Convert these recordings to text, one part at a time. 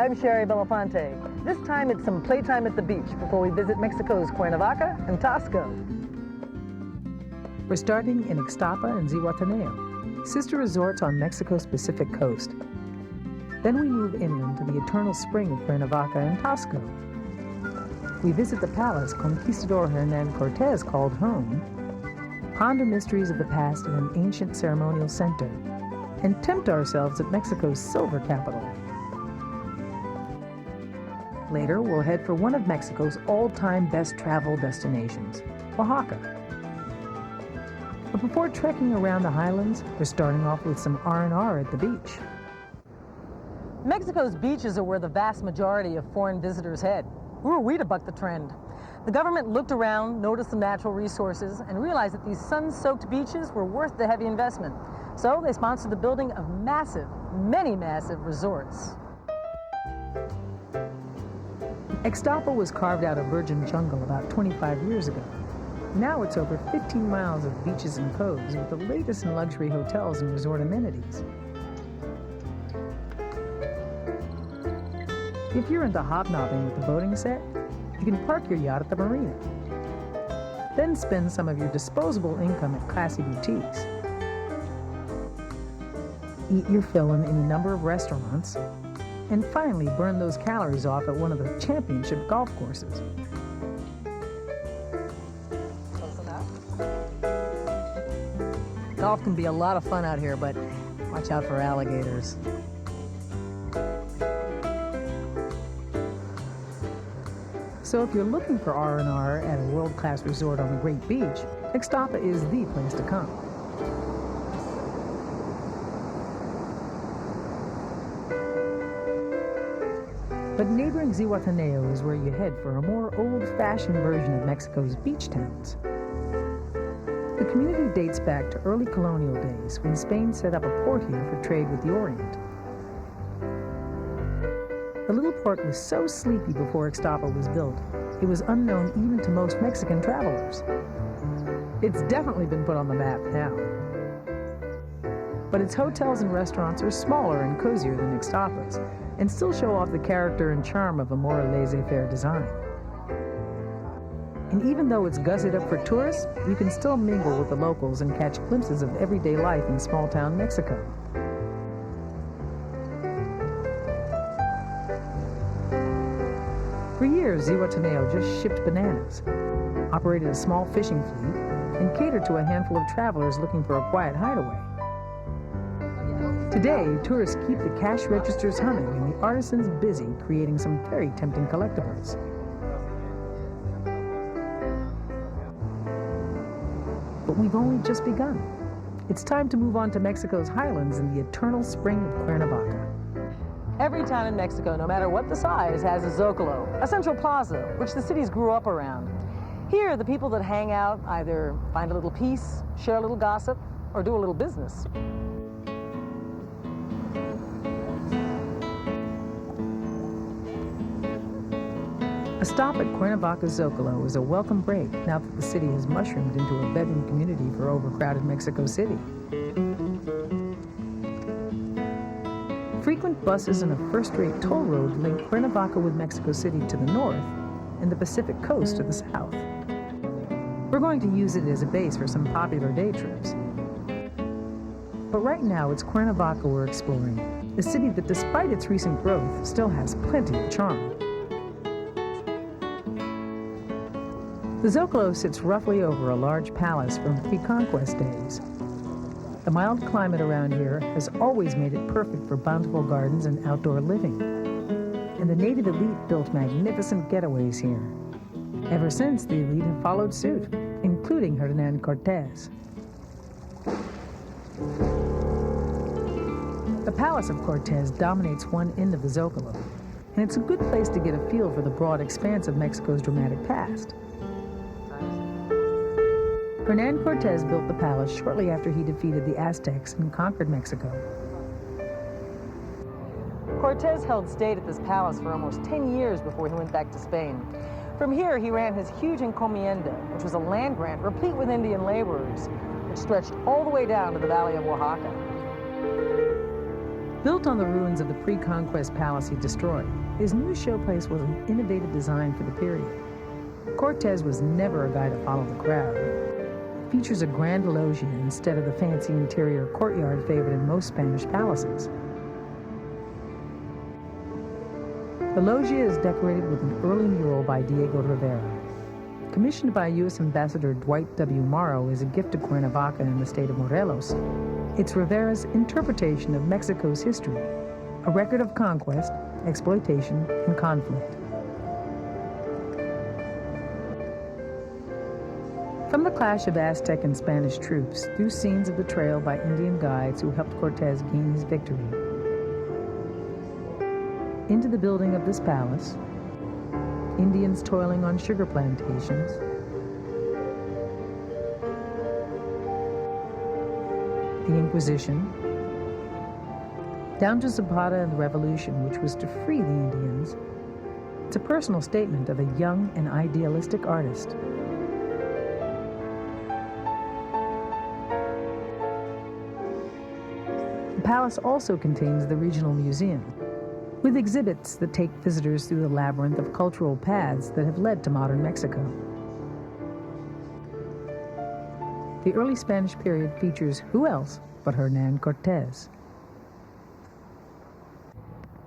I'm Shari Belafonte. This time it's some playtime at the beach before we visit Mexico's Cuernavaca and Tasco. We're starting in Ixtapa and Zihuatanejo, sister resorts on Mexico's Pacific coast. Then we move inland to the eternal spring of Cuernavaca and Tasco. We visit the palace Conquistador Hernan Cortez called home, ponder mysteries of the past in an ancient ceremonial center, and tempt ourselves at Mexico's silver capital. Later, we'll head for one of Mexico's all-time best travel destinations, Oaxaca. But before trekking around the highlands, we're starting off with some R&R at the beach. Mexico's beaches are where the vast majority of foreign visitors head. Who are we to buck the trend? The government looked around, noticed the natural resources, and realized that these sun-soaked beaches were worth the heavy investment. So they sponsored the building of massive, many massive resorts. Ixtapa was carved out of virgin jungle about 25 years ago. Now it's over 15 miles of beaches and coves with the latest in luxury hotels and resort amenities. If you're into hobnobbing with the boating set, you can park your yacht at the marina. Then spend some of your disposable income at classy boutiques. Eat your fill in any number of restaurants, and finally burn those calories off at one of the championship golf courses. Close enough. Golf can be a lot of fun out here, but watch out for alligators. So if you're looking for R&R at a world-class resort on a great beach, Ixtapa is the place to come. But neighboring Zihuatanejo is where you head for a more old-fashioned version of Mexico's beach towns. The community dates back to early colonial days when Spain set up a port here for trade with the Orient. The little port was so sleepy before Ixtapa was built, it was unknown even to most Mexican travelers. It's definitely been put on the map now. But its hotels and restaurants are smaller and cozier than Ixtapa's, and still show off the character and charm of a more laissez-faire design. And even though it's gussied up for tourists, you can still mingle with the locals and catch glimpses of everyday life in small-town Mexico. For years, Zihuatanejo just shipped bananas, operated a small fishing fleet, and catered to a handful of travelers looking for a quiet hideaway. Today, tourists keep the cash registers humming and the artisans busy creating some very tempting collectibles. But we've only just begun. It's time to move on to Mexico's highlands in the eternal spring of Cuernavaca. Every town in Mexico, no matter what the size, has a zocalo, a central plaza, which the cities grew up around. Here, the people that hang out either find a little peace, share a little gossip, or do a little business. A stop at Cuernavaca Zocalo is a welcome break now that the city has mushroomed into a bedroom community for overcrowded Mexico City. Frequent buses and a first-rate toll road link Cuernavaca with Mexico City to the north and the Pacific coast to the south. We're going to use it as a base for some popular day trips. But right now it's Cuernavaca we're exploring, a city that despite its recent growth still has plenty of charm. The Zocalo sits roughly over a large palace from pre-conquest days. The mild climate around here has always made it perfect for bountiful gardens and outdoor living. And the native elite built magnificent getaways here. Ever since, the elite have followed suit, including Hernan Cortez. The palace of Cortez dominates one end of the Zocalo, and it's a good place to get a feel for the broad expanse of Mexico's dramatic past. Hernan Cortez built the palace shortly after he defeated the Aztecs and conquered Mexico. Cortez held state at this palace for almost 10 years before he went back to Spain. From here, he ran his huge encomienda, which was a land grant replete with Indian laborers, which stretched all the way down to the valley of Oaxaca. Built on the ruins of the pre-conquest palace he destroyed, his new showplace was an innovative design for the period. Cortez was never a guy to follow the crowd. It features a grand loggia instead of the fancy interior courtyard favored in most Spanish palaces. The loggia is decorated with an early mural by Diego Rivera. Commissioned by U.S. Ambassador Dwight W. Morrow as a gift to Cuernavaca in the state of Morelos, it's Rivera's interpretation of Mexico's history, a record of conquest, exploitation, and conflict. From the clash of Aztec and Spanish troops through scenes of betrayal by Indian guides who helped Cortez gain his victory, into the building of this palace, Indians toiling on sugar plantations, the Inquisition, down to Zapata and the Revolution, which was to free the Indians. It's a personal statement of a young and idealistic artist. The palace also contains the regional museum, with exhibits that take visitors through the labyrinth of cultural paths that have led to modern Mexico. The early Spanish period features who else but Hernan Cortez.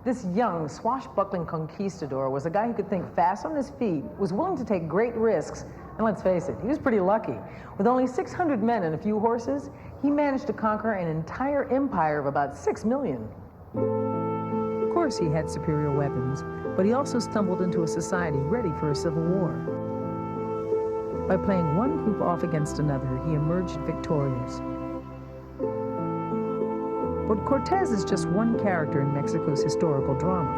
This young, swashbuckling conquistador was a guy who could think fast on his feet, was willing to take great risks, and let's face it, he was pretty lucky. With only 600 men and a few horses, he managed to conquer an entire empire of about 6 million. Of course, he had superior weapons, but he also stumbled into a society ready for a civil war. By playing one group off against another, he emerged victorious. But Cortez is just one character in Mexico's historical drama.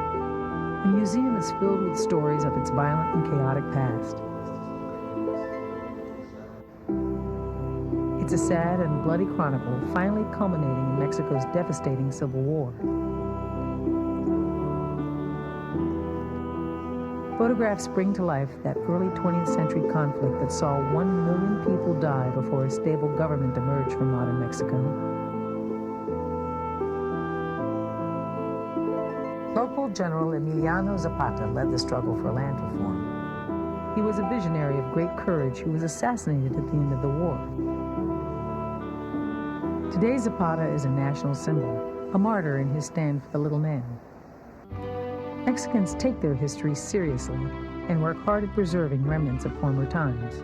The museum is filled with stories of its violent and chaotic past. It's a sad and bloody chronicle finally culminating in Mexico's devastating civil war. Photographs bring to life that early 20th century conflict that saw 1 million people die before a stable government emerged from modern Mexico. Local General Emiliano Zapata led the struggle for land reform. He was a visionary of great courage who was assassinated at the end of the war. Today, Zapata is a national symbol, a martyr in his stand for the little man. Mexicans take their history seriously and work hard at preserving remnants of former times.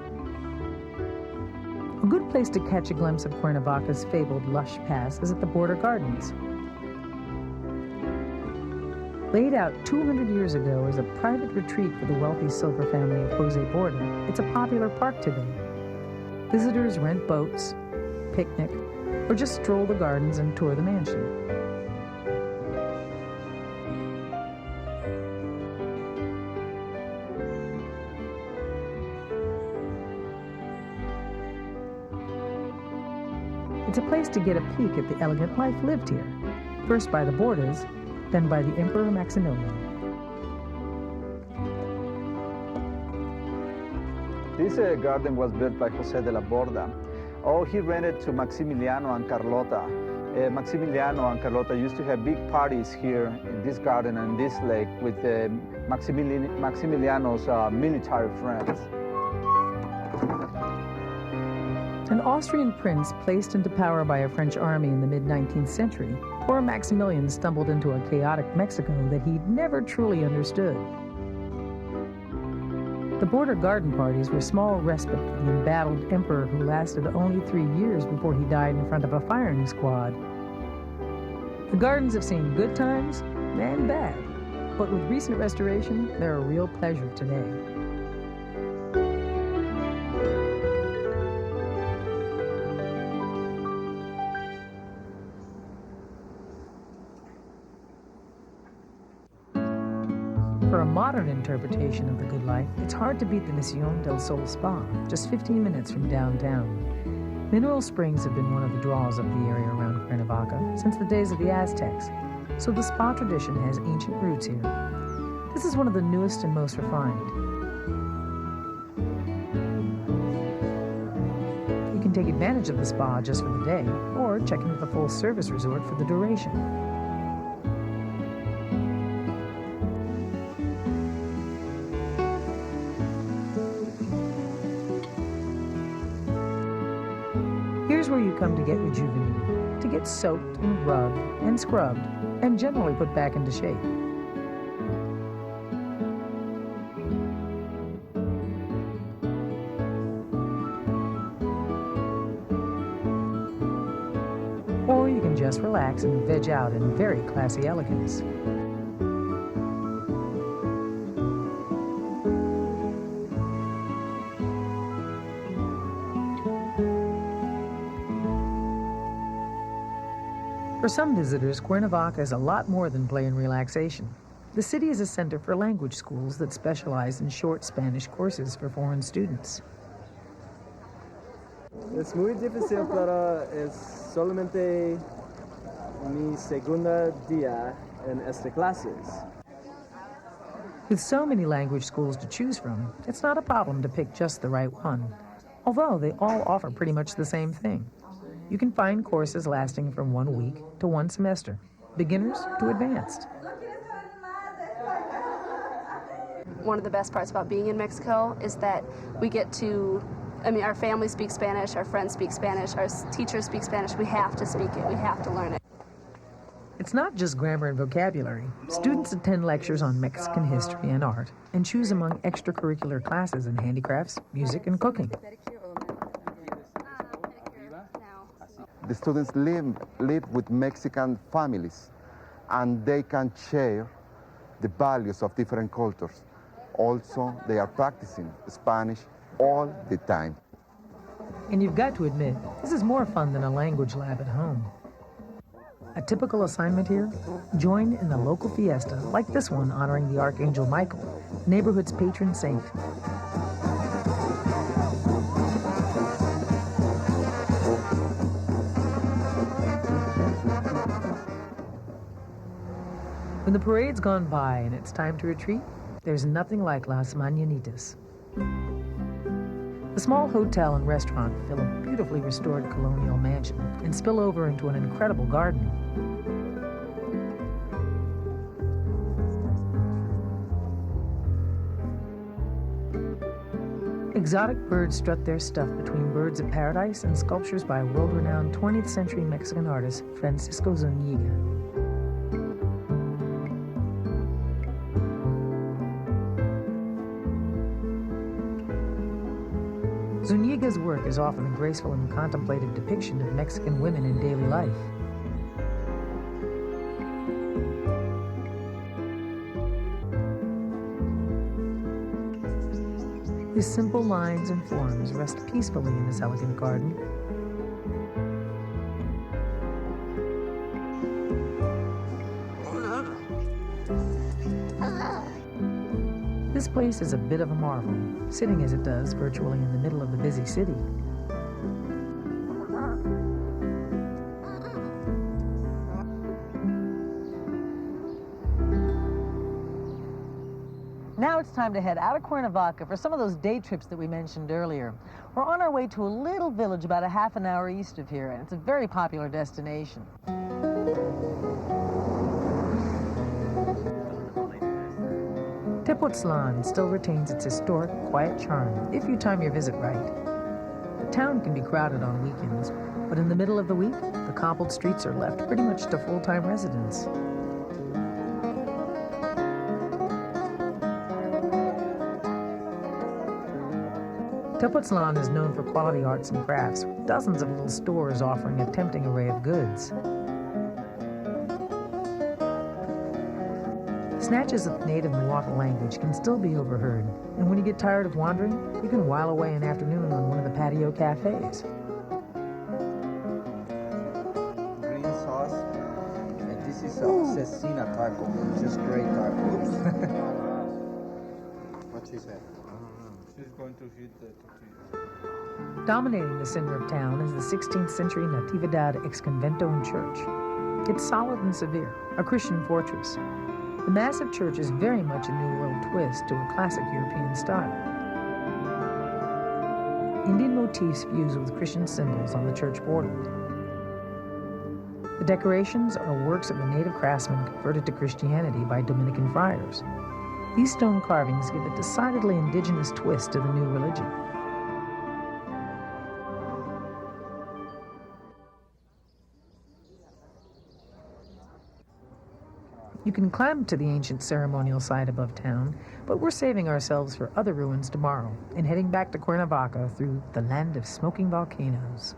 A good place to catch a glimpse of Cuernavaca's fabled lush past is at the Border Gardens. Laid out 200 years ago as a private retreat for the wealthy silver family of Jose Borda, it's a popular park today. Visitors rent boats, picnic, or just stroll the gardens and tour the mansion. It's a place to get a peek at the elegant life lived here, first by the Bordas, then by the Emperor Maximilian. This garden was built by Jose de la Borda. Oh, he rented to Maximiliano and Carlota. Maximiliano and Carlota used to have big parties here in this garden and this lake with Maximiliano's military friends. An Austrian prince placed into power by a French army in the mid-19th century, poor Maximilian stumbled into a chaotic Mexico that he'd never truly understood. The Border Garden parties were small respite for the embattled emperor who lasted only 3 years before he died in front of a firing squad. The gardens have seen good times and bad, but with recent restoration, they're a real pleasure today. For a modern interpretation of the good life, it's hard to beat the Misión del Sol Spa, just 15 minutes from downtown. Mineral springs have been one of the draws of the area around Cuernavaca since the days of the Aztecs, so the spa tradition has ancient roots here. This is one of the newest and most refined. You can take advantage of the spa just for the day, or check into the full-service resort for the duration. come to get rejuvenated, to get soaked and rubbed and scrubbed, and generally put back into shape. Or you can just relax and veg out in very classy elegance. For some visitors, Cuernavaca is a lot more than play and relaxation. The city is a center for language schools that specialize in short Spanish courses for foreign students. Es muy difícil, pero es solamente mi segunda día en estas clases. With so many language schools to choose from, it's not a problem to pick just the right one, although they all offer pretty much the same thing. You can find courses lasting from 1 week to 1 semester, beginners to advanced. One of the best parts about being in Mexico is that we get to, our family speaks Spanish, our friends speak Spanish, our teachers speak Spanish. We have to speak it, we have to learn it. It's not just grammar and vocabulary. Students attend lectures on Mexican history and art and choose among extracurricular classes in handicrafts, music, and cooking. The students live with Mexican families, and they can share the values of different cultures. Also, they are practicing Spanish all the time. And you've got to admit, this is more fun than a language lab at home. A typical assignment here? Join in a local fiesta like this one honoring the Archangel Michael, the neighborhood's patron saint. When the parade's gone by and it's time to retreat, there's nothing like Las Mañanitas. The small hotel and restaurant fill a beautifully restored colonial mansion and spill over into an incredible garden. Exotic birds strut their stuff between birds of paradise and sculptures by world-renowned 20th century Mexican artist Francisco Zuniga. Zuniga's work is often a graceful and contemplative depiction of Mexican women in daily life. His simple lines and forms rest peacefully in his elegant garden. This place is a bit of a marvel, sitting as it does virtually in the middle of the busy city. Now it's time to head out of Cuernavaca for some of those day trips that we mentioned earlier. We're on our way to a little village about a half an hour east of here, and it's a very popular destination. Tepoztlan still retains its historic, quiet charm if you time your visit right. The town can be crowded on weekends, but in the middle of the week, the cobbled streets are left pretty much to full-time residents. Tepoztlan is known for quality arts and crafts, with dozens of little stores offering a tempting array of goods. Snatches of the native Nahuatl language can still be overheard, and when you get tired of wandering, you can while away an afternoon on one of the patio cafes. Green sauce, and this is a cecina taco, just great taco. Oops. What she said? She's going to feed the tortillas. Dominating the center of town is the 16th century Natividad ex Convento and church. It's solid and severe, a Christian fortress. The massive church is very much a New World twist to a classic European style. Indian motifs fuse with Christian symbols on the church border. The decorations are works of the native craftsmen converted to Christianity by Dominican friars. These stone carvings give a decidedly indigenous twist to the new religion. You can climb to the ancient ceremonial site above town, but we're saving ourselves for other ruins tomorrow and heading back to Cuernavaca through the land of smoking volcanoes.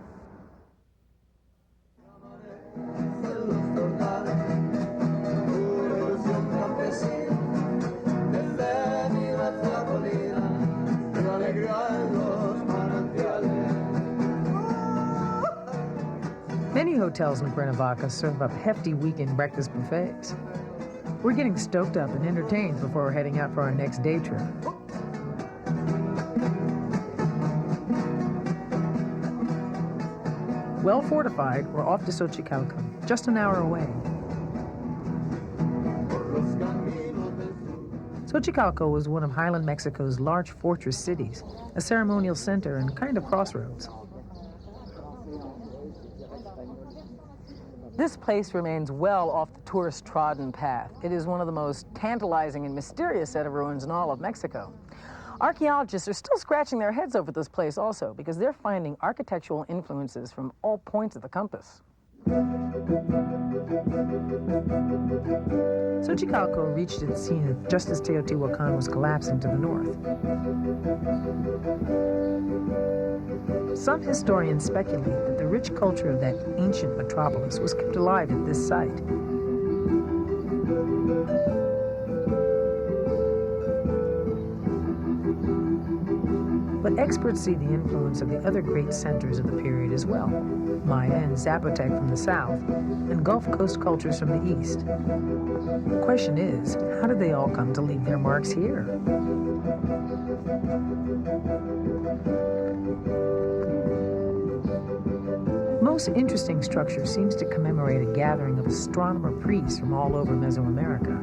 Many hotels in Cuernavaca serve up hefty weekend breakfast buffets. We're getting stoked up and entertained before we're heading out for our next day trip. Well fortified, we're off to Xochicalco, just an hour away. Xochicalco was one of highland Mexico's large fortress cities, a ceremonial center and kind of crossroads. This place remains well off the tourist-trodden path. It is one of the most tantalizing and mysterious set of ruins in all of Mexico. Archaeologists are still scratching their heads over this place also because they're finding architectural influences from all points of the compass. Xochicalco reached its zenith just as Teotihuacan was collapsing to the north. Some historians speculate that the rich culture of that ancient metropolis was kept alive at this site. But experts see the influence of the other great centers of the period as well, Maya and Zapotec from the south, and Gulf Coast cultures from the east. The question is, how did they all come to leave their marks here? The most interesting structure seems to commemorate a gathering of astronomer priests from all over Mesoamerica.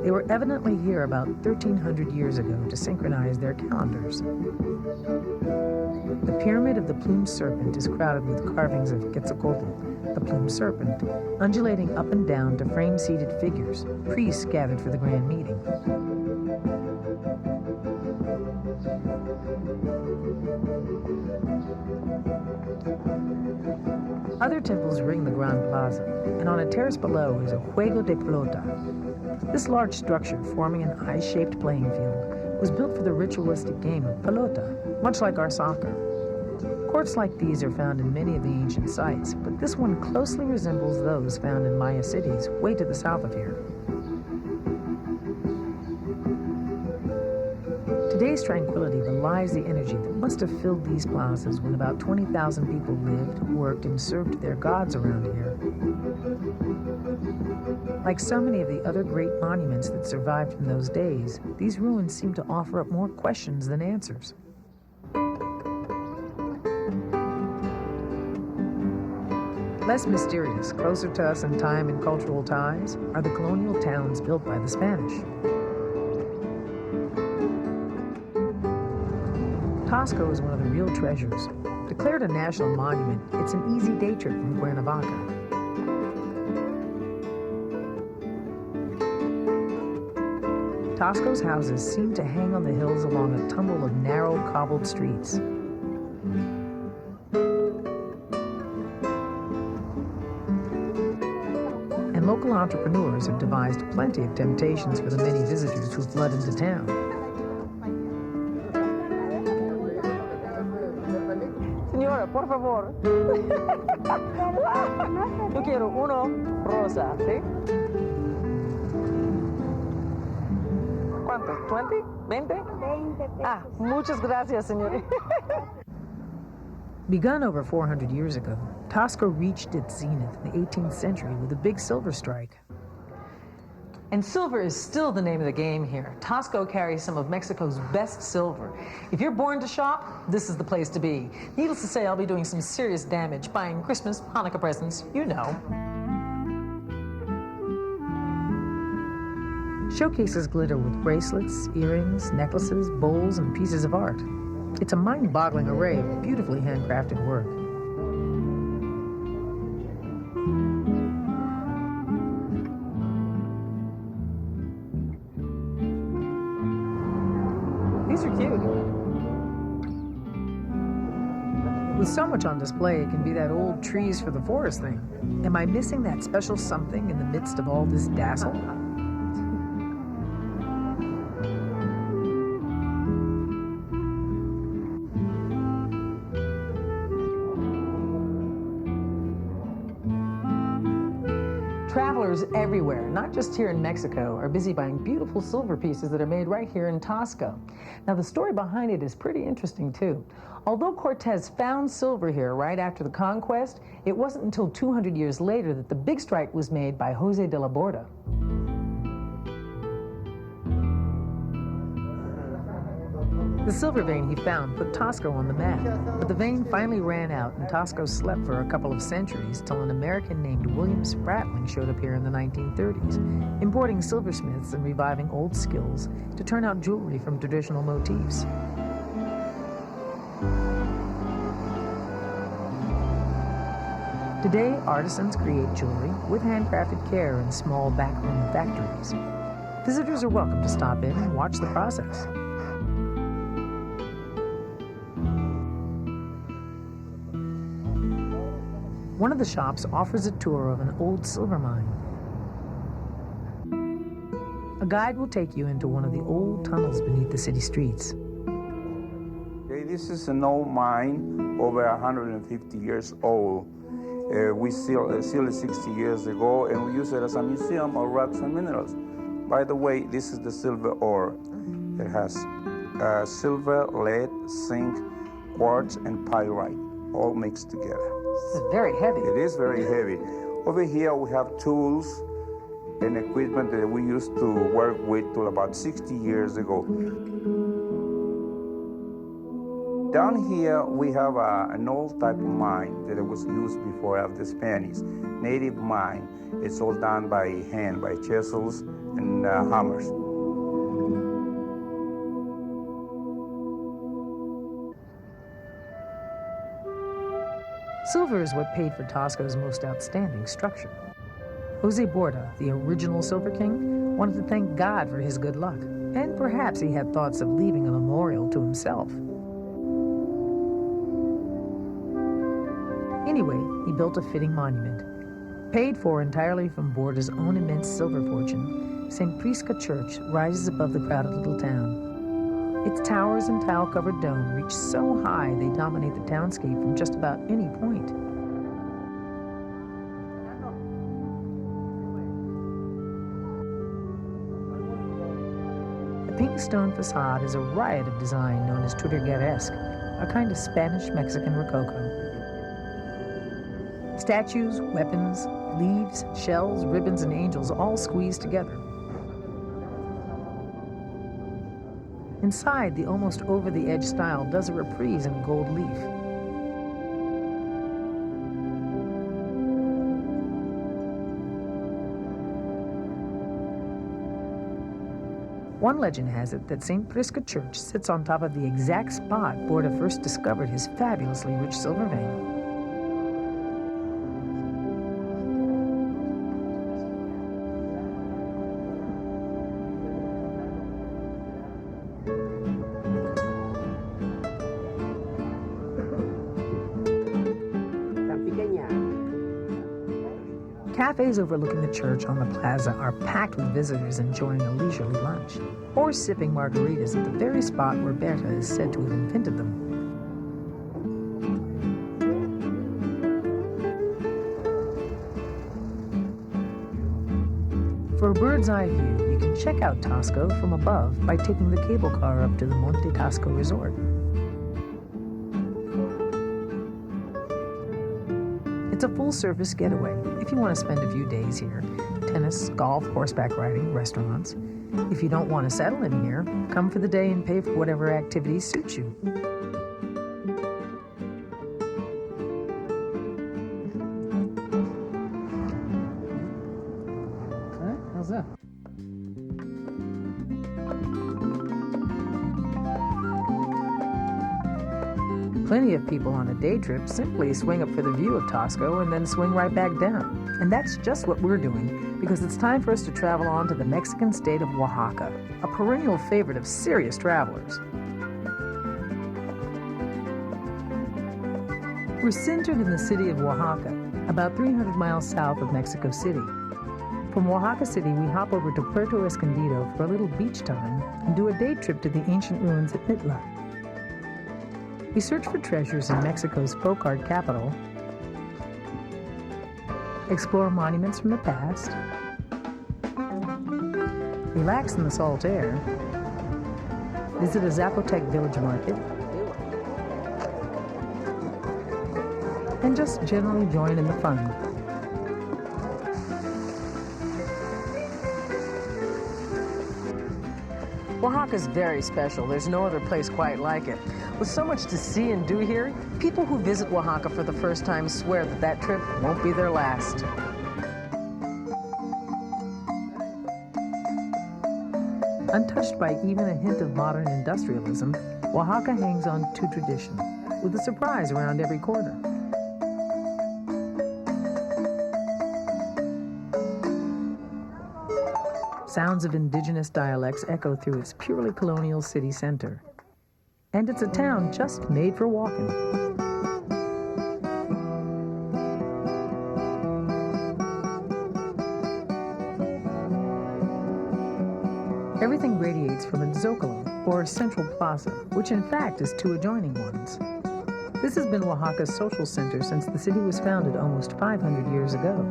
They were evidently here about 1,300 years ago to synchronize their calendars. The pyramid of the plumed serpent is crowded with carvings of Quetzalcoatl, the plumed serpent, undulating up and down to frame-seated figures, priests gathered for the grand meeting. Other temples ring the Gran Plaza, and on a terrace below is a Juego de Pelota. This large structure, forming an eye-shaped playing field, was built for the ritualistic game of pelota, much like our soccer. Courts like these are found in many of the ancient sites, but this one closely resembles those found in Maya cities way to the south of here. Today's tranquility belies the energy that must have filled these plazas when about 20,000 people lived, worked, and served their gods around here. Like so many of the other great monuments that survived from those days, these ruins seem to offer up more questions than answers. Less mysterious, closer to us in time and cultural ties, are the colonial towns built by the Spanish. Tasco is one of the real treasures. Declared a national monument, it's an easy day trip from Cuernavaca. Tasco's houses seem to hang on the hills along a tumble of narrow, cobbled streets. And local entrepreneurs have devised plenty of temptations for the many visitors who flood into town. Señora, por favor. Yo quiero uno rosa, ¿sí? ¿Cuánto? ¿20? ¿20? 20 pesos. Ah, muchas gracias, señor. Begun over 400 years ago, Tasco reached its zenith in the 18th century with a big silver strike. And silver is still the name of the game here. Tasco carries some of Mexico's best silver. If you're born to shop, this is the place to be. Needless to say, I'll be doing some serious damage buying Christmas, Hanukkah presents, you know. Showcases glitter with bracelets, earrings, necklaces, bowls, and pieces of art. It's a mind-boggling array of beautifully handcrafted work. These are cute. With With so much on display, it can be that old trees for the forest thing. Am I missing that special something in the midst of all this dazzle? Travelers everywhere, not just here in Mexico, are busy buying beautiful silver pieces that are made right here in Tasco. Now, the story behind it is pretty interesting, too. Although Cortez found silver here right after the conquest, it wasn't until 200 years later that the big strike was made by Jose de la Borda. The silver vein he found put Tasco on the map, but the vein finally ran out and Tasco slept for a couple of centuries till an American named William Spratling showed up here in the 1930s, importing silversmiths and reviving old skills to turn out jewelry from traditional motifs. Today, artisans create jewelry with handcrafted care in small backroom factories. Visitors are welcome to stop in and watch the process. One of the shops offers a tour of an old silver mine. A guide will take you into one of the old tunnels beneath the city streets. Okay, this is an old mine, over 150 years old. We sealed it 60 years ago, and we use it as a museum of rocks and minerals. By the way, this is the silver ore. It has silver, lead, zinc, quartz, and pyrite, all mixed together. This is very heavy. It is very heavy. Over here we have tools and equipment that we used to work with till about 60 years ago. Down here we have an old type of mine that was used before of the Spanish. Native mine. It's all done by hand, by chisels and hammers. Silver is what paid for Tasco's most outstanding structure. Jose Borda, the original Silver King, wanted to thank God for his good luck, and perhaps he had thoughts of leaving a memorial to himself. Anyway, he built a fitting monument. Paid for entirely from Borda's own immense silver fortune, St. Prisca Church rises above the crowded little town. Its towers and tile-covered dome reach so high they dominate the townscape from just about any point. The pink stone facade is a riot of design known as Tudorgueresque, a kind of Spanish-Mexican Rococo. Statues, weapons, leaves, shells, ribbons, and angels all squeezed together. Inside, the almost over-the-edge style does a reprise in gold leaf. One legend has it that St. Prisca Church sits on top of the exact spot Borda first discovered his fabulously rich silver vein. Cafes overlooking the church on the plaza are packed with visitors enjoying a leisurely lunch, or sipping margaritas at the very spot where Berta is said to have invented them. For a bird's eye view, you can check out Tasco from above by taking the cable car up to the Monte Tasco Resort. It's a full-service getaway if you want to spend a few days here. Tennis, golf, horseback riding, restaurants. If you don't want to settle in here, come for the day and pay for whatever activities suit you. All right, how's that? Plenty of people on a day trip simply swing up for the view of Tasco and then swing right back down. And that's just what we're doing, because it's time for us to travel on to the Mexican state of Oaxaca, a perennial favorite of serious travelers. We're centered in the city of Oaxaca, about 300 miles south of Mexico City. From Oaxaca City, we hop over to Puerto Escondido for a little beach time and do a day trip to the ancient ruins at Mitla. We search for treasures in Mexico's folk art capital, explore monuments from the past, relax in the salt air, visit a Zapotec village market, and just generally join in the fun. Oaxaca's very special. There's no other place quite like it. With so much to see and do here, people who visit Oaxaca for the first time swear that that trip won't be their last. Untouched by even a hint of modern industrialism, Oaxaca hangs on to tradition, with a surprise around every corner. Sounds of indigenous dialects echo through its purely colonial city center. And it's a town just made for walking. Everything radiates from its Zocalo, or Central Plaza, which in fact is two adjoining ones. This has been Oaxaca's social center since the city was founded almost 500 years ago.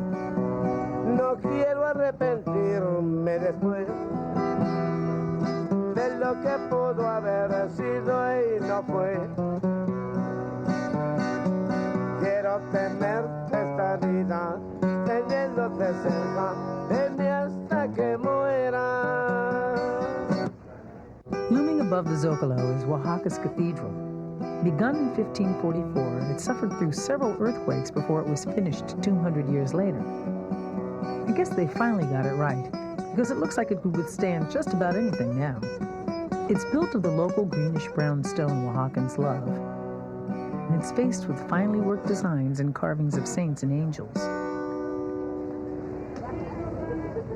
No quiero arrepentirme después de lo que pudo haber sido y no fue. Quiero tener esta vida teniéndote cerca de mí hasta que muera. Looming above the Zocalo is Oaxaca's cathedral. Begun in 1544, it suffered through several earthquakes before it was finished 200 years later. I guess they finally got it right, because it looks like it could withstand just about anything now. It's built of the local greenish-brown stone Oaxacans love, and it's faced with finely worked designs and carvings of saints and angels.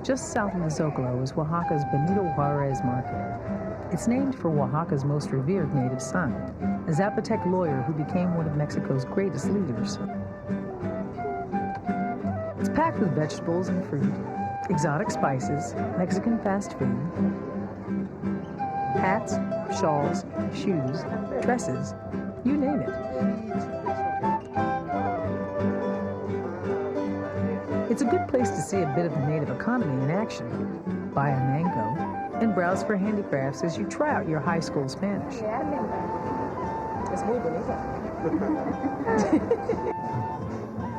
Just south of the Zocalo is Oaxaca's Benito Juarez Market. It's named for Oaxaca's most revered native son, a Zapotec lawyer who became one of Mexico's greatest leaders. It's packed with vegetables and fruit, exotic spices, Mexican fast food, hats, shawls, shoes, dresses, you name it. It's a good place to see a bit of the native economy in action. Buy a mango and browse for handicrafts as you try out your high school Spanish.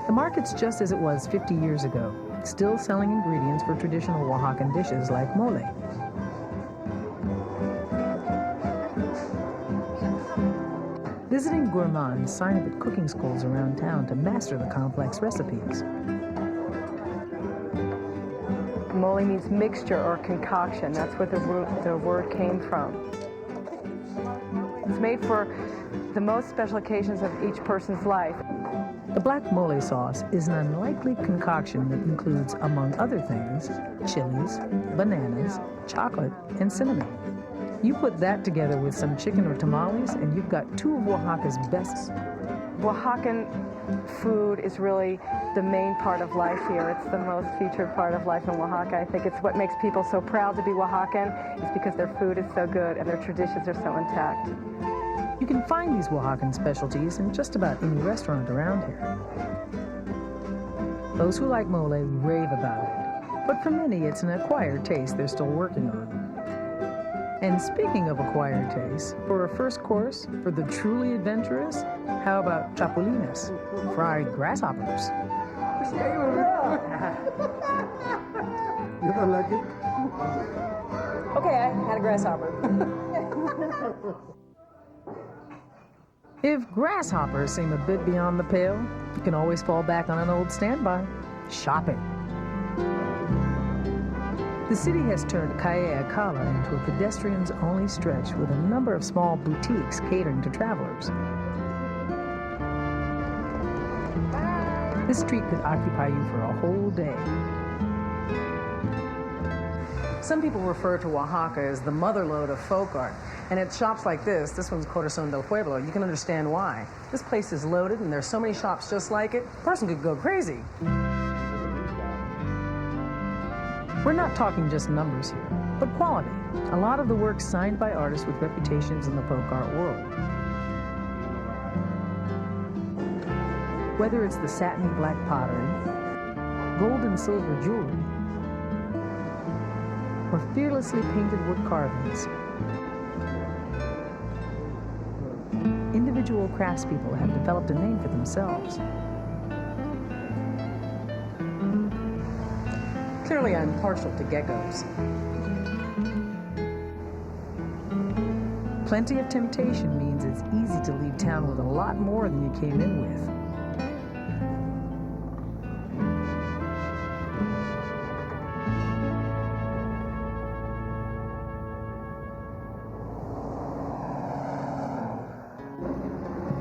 The market's just as it was 50 years ago, still selling ingredients for traditional Oaxacan dishes like mole. Visiting gourmands sign up at cooking schools around town to master the complex recipes. Mole means mixture or concoction. That's where the word came from. It's made for the most special occasions of each person's life. The black mole sauce is an unlikely concoction that includes, among other things, chilies, bananas, chocolate, and cinnamon. You put that together with some chicken or tamales, and you've got two of Oaxaca's best. Oaxacan food is really the main part of life here. It's the most featured part of life in Oaxaca. I think it's what makes people so proud to be Oaxacan, is because their food is so good and their traditions are so intact. You can find these Oaxacan specialties in just about any restaurant around here. Those who like mole rave about it, but for many it's an acquired taste they're still working on. And speaking of acquired tastes, for a first course, for the truly adventurous, how about chapulines, fried grasshoppers? You don't like it? Okay, I had a grasshopper. If grasshoppers seem a bit beyond the pale, you can always fall back on an old standby, shopping. The city has turned Calle Acala into a pedestrians-only stretch with a number of small boutiques catering to travelers. This street could occupy you for a whole day. Some people refer to Oaxaca as the motherlode of folk art. And at shops like this one's Corazon del Pueblo, you can understand why. This place is loaded and there's so many shops just like it, a person could go crazy. We're not talking just numbers here, but quality. A lot of the work signed by artists with reputations in the folk art world. Whether it's the satiny black pottery, gold and silver jewelry, or fearlessly painted wood carvings, individual craftspeople have developed a name for themselves. Clearly, I'm partial to geckos. Plenty of temptation means it's easy to leave town with a lot more than you came in with.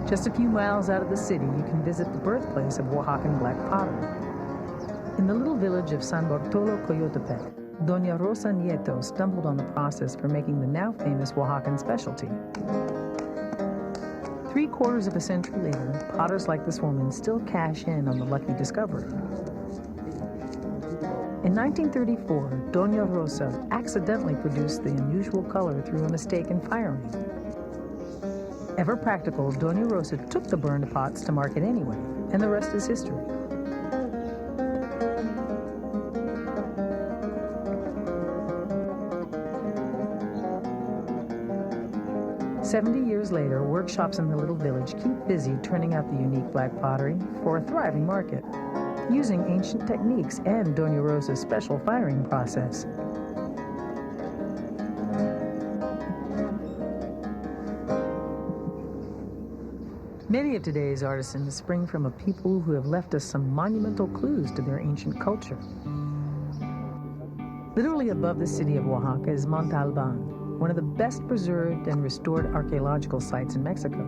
Just a few miles out of the city, you can visit the birthplace of Oaxacan black pottery. In the little village of San Bartolo Coyotepec, Doña Rosa Nieto stumbled on the process for making the now famous Oaxacan specialty. 3/4 of a century later, potters like this woman still cash in on the lucky discovery. In 1934, Doña Rosa accidentally produced the unusual color through a mistake in firing. Ever practical, Doña Rosa took the burned pots to market anyway, and the rest is history. "70 years later, workshops in the little village keep busy turning out the unique black pottery for a thriving market, using ancient techniques and Doña Rosa's special firing process. Many of today's artisans spring from a people who have left us some monumental clues to their ancient culture. Literally above the city of Oaxaca is Monte Alban, one of the best preserved and restored archaeological sites in Mexico.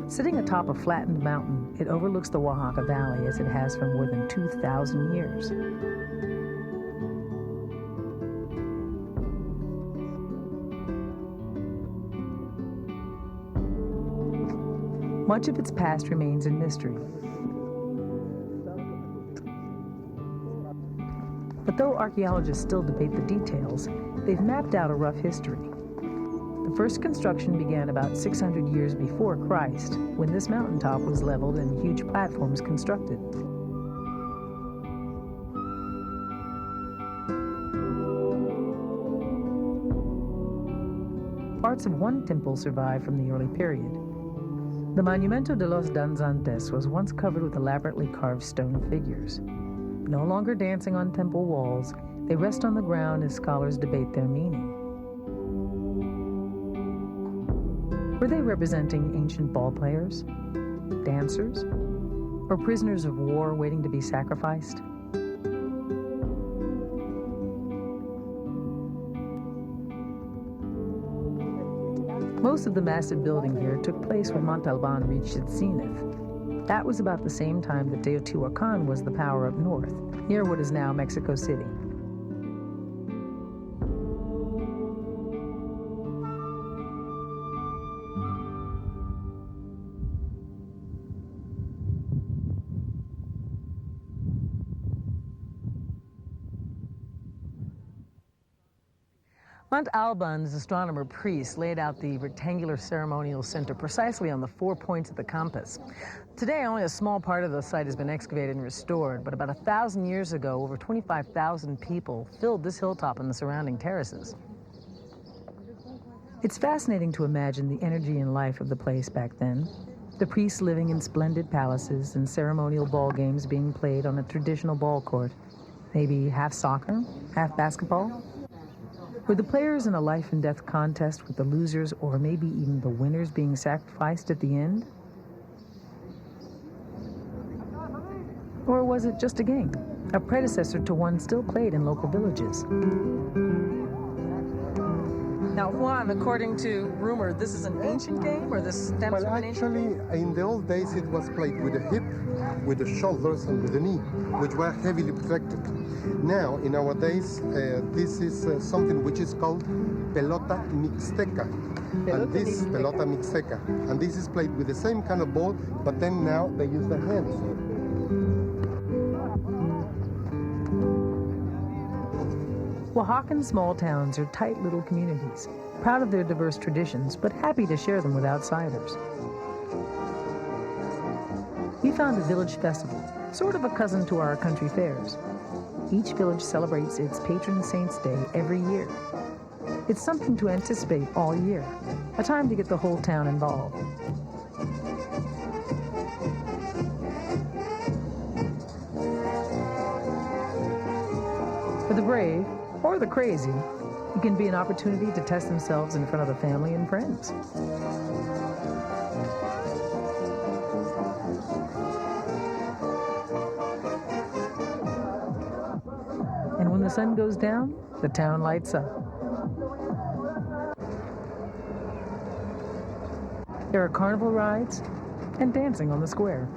Sitting atop a flattened mountain, it overlooks the Oaxaca Valley as it has for more than 2,000 years. Much of its past remains in mystery. But though archaeologists still debate the details, they've mapped out a rough history. The first construction began about 600 years before Christ, when this mountaintop was leveled and huge platforms constructed. Parts of one temple survive from the early period. The Monumento de los Danzantes was once covered with elaborately carved stone figures. No longer dancing on temple walls, they rest on the ground as scholars debate their meaning. Were they representing ancient ball players, dancers, or prisoners of war waiting to be sacrificed? Most of the massive building here took place when Montalban reached its zenith. That was about the same time that Teotihuacan was the power up north, near what is now Mexico City. Mont Alban's astronomer priest laid out the rectangular ceremonial center precisely on the 4 points of the compass. Today, only a small part of the site has been excavated and restored, but about 1,000 years ago, over 25,000 people filled this hilltop and the surrounding terraces. It's fascinating to imagine the energy and life of the place back then. The priests living in splendid palaces and ceremonial ball games being played on a traditional ball court. Maybe half soccer, half basketball. Were the players in a life and death contest with the losers or maybe even the winners being sacrificed at the end? Or was it just a game, a predecessor to one still played in local villages? Now, Juan, according to rumor, this is an ancient game, or this stems Well, from an ancient game? actually, in the old days, it was played with the hip, with the shoulders, and with the knee, which were heavily protected. Now, in our days, this is something which is called pelota mixteca. And this pelota mixteca. And this is played with the same kind of ball, but then now they use their hands. Oaxacan small towns are tight little communities, proud of their diverse traditions, but happy to share them with outsiders. We found a village festival, sort of a cousin to our country fairs. Each village celebrates its patron saint's day every year. It's something to anticipate all year, a time to get the whole town involved. For the brave, or the crazy, it can be an opportunity to test themselves in front of the family and friends. And when the sun goes down, the town lights up. There are carnival rides and dancing on the square.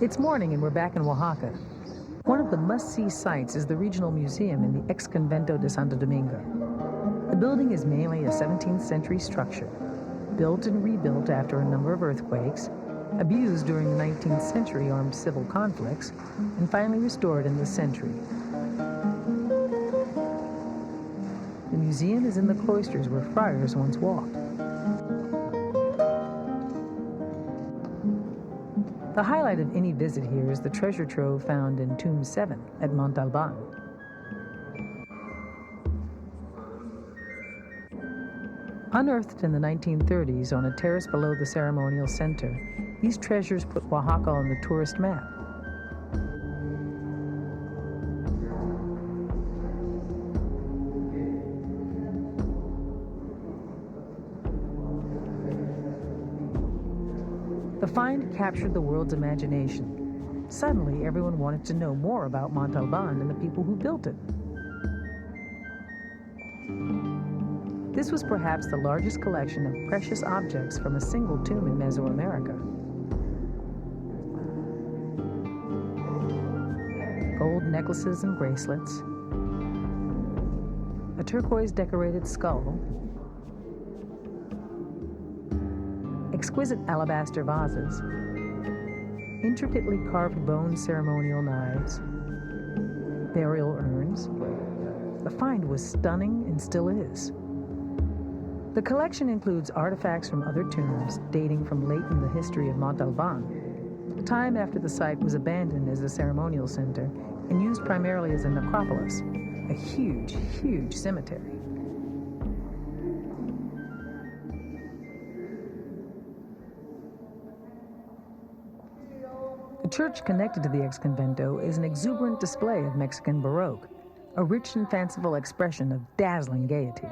It's morning and we're back in Oaxaca. One of the must-see sights is the regional museum in the ex-convento de Santo Domingo. The building is mainly a 17th century structure, built and rebuilt after a number of earthquakes, abused during the 19th century armed civil conflicts, and finally restored in this century. The museum is in the cloisters where friars once walked. The highlight of any visit here is the treasure trove found in Tomb 7 at Montalban. Unearthed in the 1930s on a terrace below the ceremonial center, these treasures put Oaxaca on the tourist map. The find captured the world's imagination. Suddenly, everyone wanted to know more about Montalban and the people who built it. This was perhaps the largest collection of precious objects from a single tomb in Mesoamerica. Gold necklaces and bracelets, a turquoise-decorated skull, exquisite alabaster vases, intricately carved bone ceremonial knives, burial urns. The find was stunning and still is. The collection includes artifacts from other tombs dating from late in the history of Montalban, a time after the site was abandoned as a ceremonial center and used primarily as a necropolis, a huge, huge cemetery. The church connected to the ex-convento is an exuberant display of Mexican Baroque, a rich and fanciful expression of dazzling gaiety.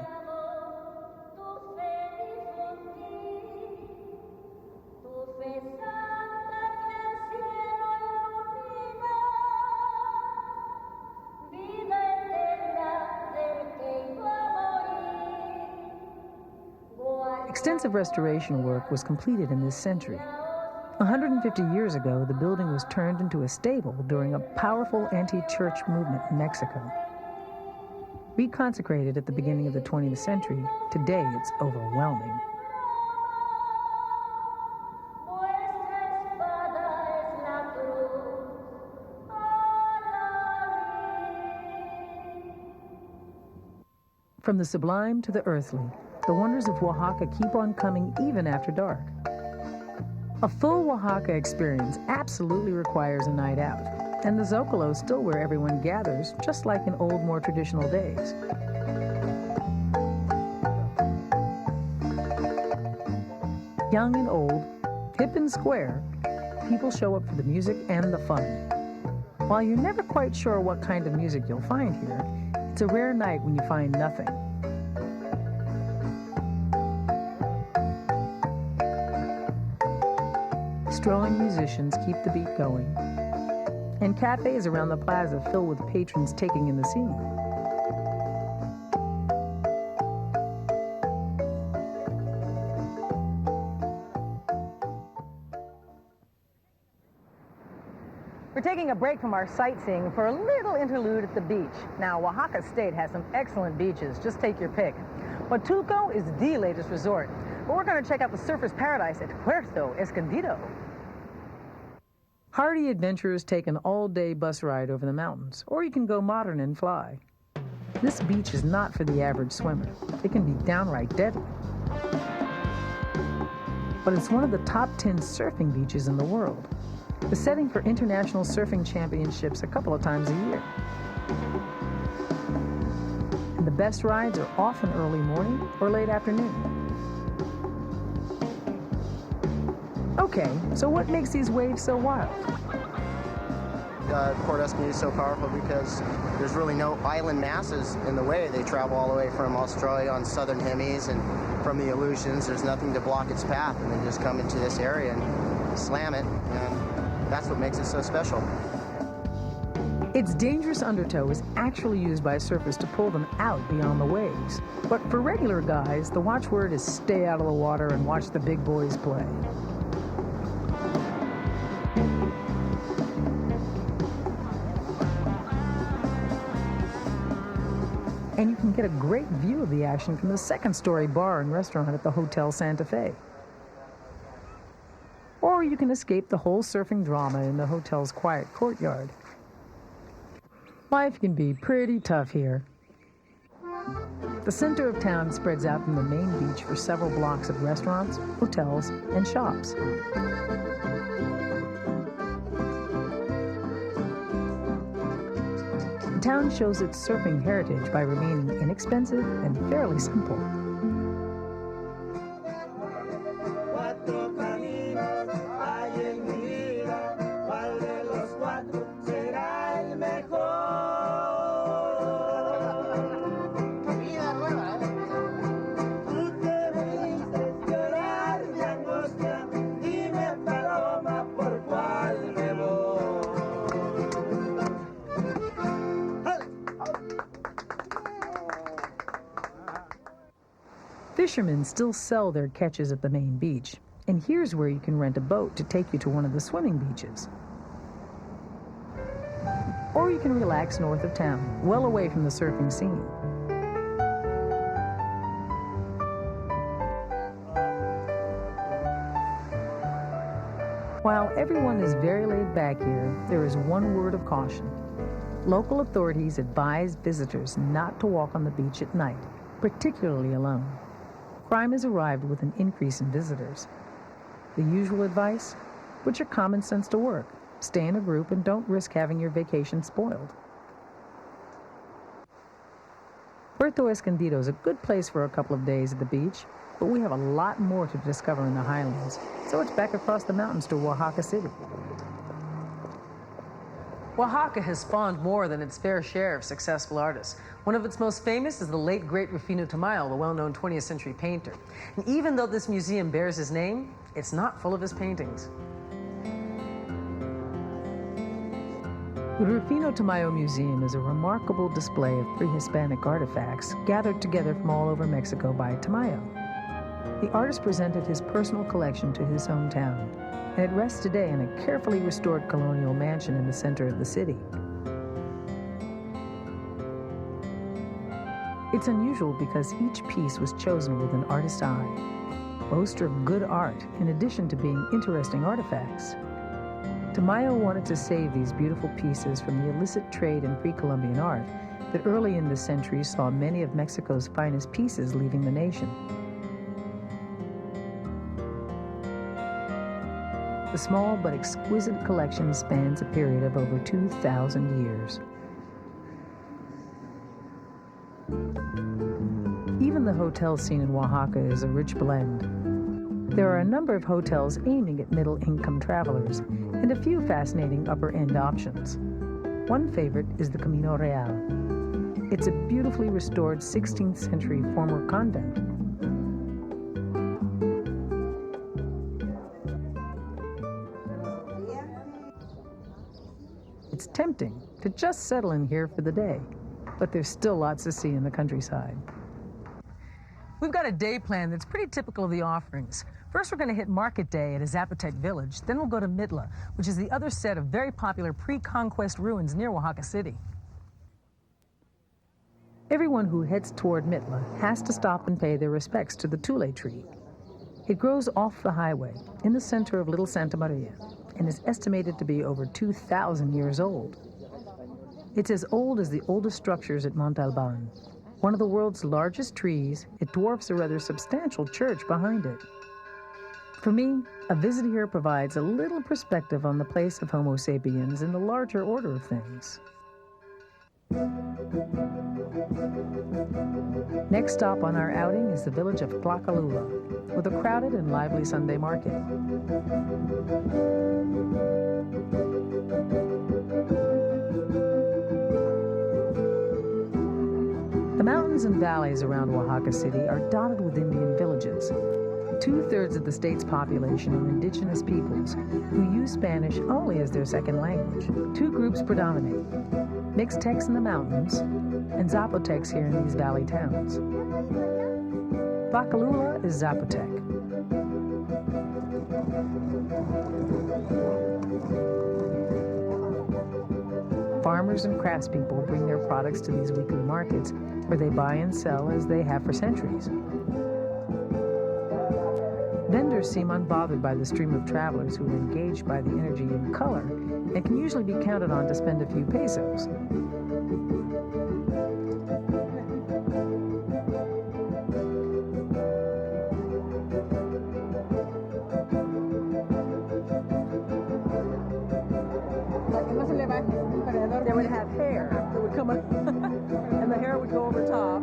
Extensive restoration work was completed in this century. 150 years ago, the building was turned into a stable during a powerful anti-church movement in Mexico. Reconsecrated at the beginning of the 20th century, today it's overwhelming. From the sublime to the earthly, the wonders of Oaxaca keep on coming even after dark. A full Oaxaca experience absolutely requires a night out, and the Zocalo is still where everyone gathers, just like in old, more traditional days. Young and old, hip and square, people show up for the music and the fun. While you're never quite sure what kind of music you'll find here, it's a rare night when you find nothing. Strolling musicians keep the beat going. and cafes around the plaza fill with patrons taking in the scene. We're taking a break from our sightseeing for a little interlude at the beach. Now, Oaxaca State has some excellent beaches. Just take your pick. Huatulco is the latest resort, but we're going to check out the surfer's paradise at Puerto Escondido. Hardy adventurers take an all-day bus ride over the mountains, or you can go modern and fly. This beach is not for the average swimmer. It can be downright deadly. But it's one of the top 10 surfing beaches in the world, the setting for international surfing championships a couple of times a year. And the best rides are often early morning or late afternoon. Okay, so what makes these waves so wild? Port Escondido is so powerful because there's really no island masses in the way. They travel all the way from Australia on southern hemis, and from the Aleutians, there's nothing to block its path, and they just come into this area and slam it, and that's what makes it so special. Its dangerous undertow is actually used by surfers to pull them out beyond the waves. But for regular guys, the watchword is stay out of the water and watch the big boys play. And you can get a great view of the action from the second-story bar and restaurant at the Hotel Santa Fe. Or you can escape the whole surfing drama in the hotel's quiet courtyard. Life can be pretty tough here. The center of town spreads out from the main beach for several blocks of restaurants, hotels, and shops. The town shows its surfing heritage by remaining inexpensive and fairly simple. Fishermen still sell their catches at the main beach, and here's where you can rent a boat to take you to one of the swimming beaches. Or you can relax north of town, well away from the surfing scene. While everyone is very laid back here, there is one word of caution. Local authorities advise visitors not to walk on the beach at night, particularly alone. Crime has arrived with an increase in visitors. The usual advice? Put your common sense to work. Stay in a group and don't risk having your vacation spoiled. Puerto Escondido is a good place for a couple of days at the beach, but we have a lot more to discover in the highlands, so it's back across the mountains to Oaxaca City. Oaxaca has spawned more than its fair share of successful artists. One of its most famous is the late, great Rufino Tamayo, the well-known 20th century painter. And even though this museum bears his name, it's not full of his paintings. The Rufino Tamayo Museum is a remarkable display of pre-Hispanic artifacts gathered together from all over Mexico by Tamayo. The artist presented his personal collection to his hometown, and it rests today in a carefully restored colonial mansion in the center of the city. It's unusual because each piece was chosen with an artist's eye. Most are good art, in addition to being interesting artifacts. Tamayo wanted to save these beautiful pieces from the illicit trade in pre-Columbian art that early in this century saw many of Mexico's finest pieces leaving the nation. The small but exquisite collection spans a period of over 2,000 years. Even the hotel scene in Oaxaca is a rich blend. There are a number of hotels aiming at middle-income travelers and a few fascinating upper-end options. One favorite is the Camino Real. It's a beautifully restored 16th century former convent. It's tempting to just settle in here for the day, but there's still lots to see in the countryside. We've got a day plan that's pretty typical of the offerings. First, we're going to hit Market Day at a Zapotec village. Then we'll go to Mitla, which is the other set of very popular pre-conquest ruins near Oaxaca City. Everyone who heads toward Mitla has to stop and pay their respects to the tule tree. It grows off the highway in the center of Little Santa Maria and is estimated to be over 2,000 years old. It's as old as the oldest structures at Montalban. One of the world's largest trees, it dwarfs a rather substantial church behind it. For me, a visit here provides a little perspective on the place of Homo sapiens in the larger order of things. Next stop on our outing is the village of Tlacalula, with a crowded and lively Sunday market. The mountains and valleys around Oaxaca City are dotted with Indian villages. 2/3 of the state's population are indigenous peoples who use Spanish only as their second language. Two groups predominate: Mixtecs in the mountains and Zapotecs here in these valley towns. Tlacalula is Zapotec. Farmers and craftspeople bring their products to these weekly markets where they buy and sell as they have for centuries. Vendors seem unbothered by the stream of travelers who are engaged by the energy and color and can usually be counted on to spend a few pesos. They would have hair that would come up, and the hair would go over top.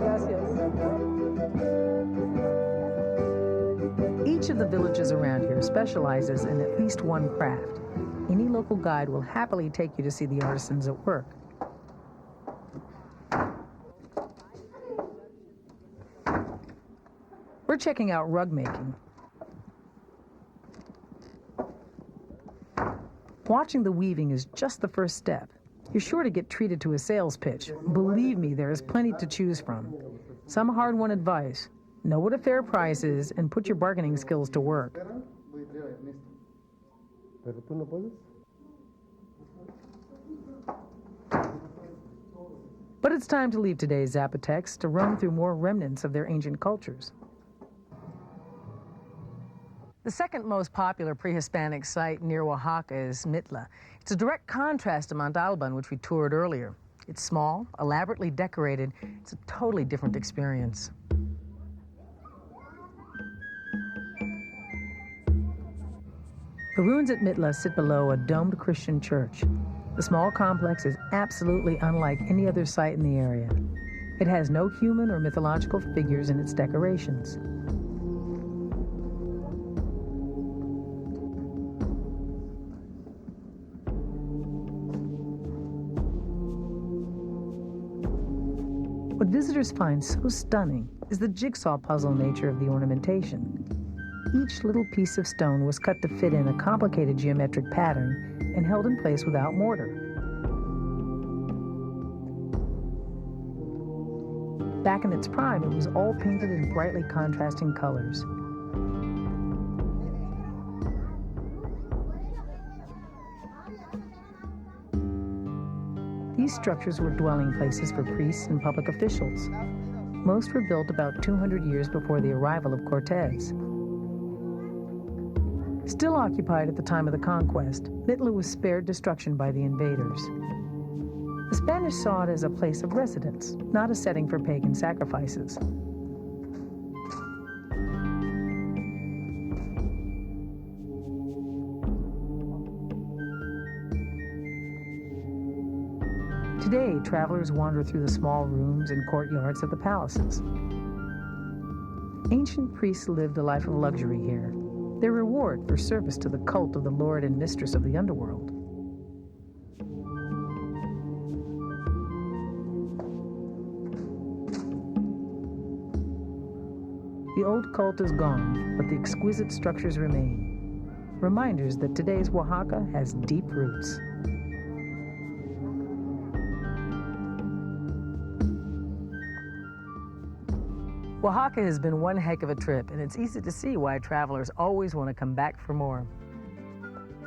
Yes, yes. Each of the villages around here specializes in at least one craft. Any local guide will happily take you to see the artisans at work. We're checking out rug making. Watching the weaving is just the first step. You're sure to get treated to a sales pitch. Believe me, there is plenty to choose from. Some hard-won advice: know what a fair price is and put your bargaining skills to work. But it's time to leave today's Zapotecs to roam through more remnants of their ancient cultures. The second most popular pre-Hispanic site near Oaxaca is Mitla. It's a direct contrast to Montalban, which we toured earlier. It's small, elaborately decorated. It's a totally different experience. The ruins at Mitla sit below a domed Christian church. The small complex is absolutely unlike any other site in the area. It has no human or mythological figures in its decorations. What visitors find so stunning is the jigsaw puzzle nature of the ornamentation. Each little piece of stone was cut to fit in a complicated geometric pattern and held in place without mortar. Back in its prime, it was all painted in brightly contrasting colors. These structures were dwelling places for priests and public officials. Most were built about 200 years before the arrival of Cortez. Still occupied at the time of the conquest, Mitla was spared destruction by the invaders. The Spanish saw it as a place of residence, not a setting for pagan sacrifices. Today, travelers wander through the small rooms and courtyards of the palaces. Ancient priests lived a life of luxury here, their reward for service to the cult of the lord and mistress of the underworld. The old cult is gone, but the exquisite structures remain. reminders that today's Oaxaca has deep roots. Oaxaca has been one heck of a trip, and it's easy to see why travelers always want to come back for more.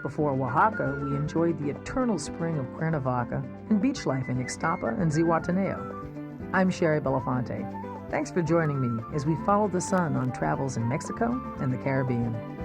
Before Oaxaca, we enjoyed the eternal spring of Cuernavaca and beach life in Ixtapa and Zihuatanejo. I'm Shari Belafonte. Thanks for joining me as we follow the sun on travels in Mexico and the Caribbean.